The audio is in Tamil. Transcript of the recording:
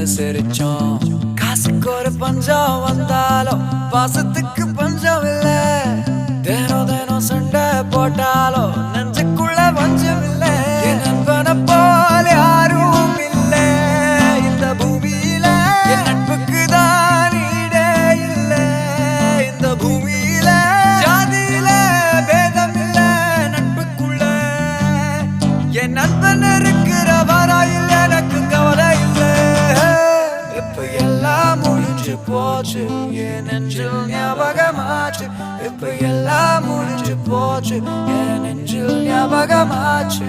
சேர்ந்து சிரிச்சோம். காசுக்கு ஒரு பஞ்சம் வந்தாலும் பாசத்துக்கு பஞ்சம் இல்ல. தினம் தினம் சண்டை போட்டாலும் நெஞ்சுக்குள்ள பஞ்சம் இல்ல. என் நண்பனை போல யாரும் இல்ல இந்த பூமியில. என் நட்புக்கு தான் ஈடே இல்ல இந்த பூமியில. ஜாதியில பேதம் இல்ல நட்புக்குள்ள. என் நண்பன் இருக்கிற வரையில் எனக்கு கவலை இல்ல. இப்ப எல்லாம் முடிஞ்சு போச்சு, என் நெஞ்சில் ஞாபகமாச்சு. இப்ப எல்லாம் முடிஞ்சு போச்சு, என் நெஞ்சில் ஞாபகமாச்சு.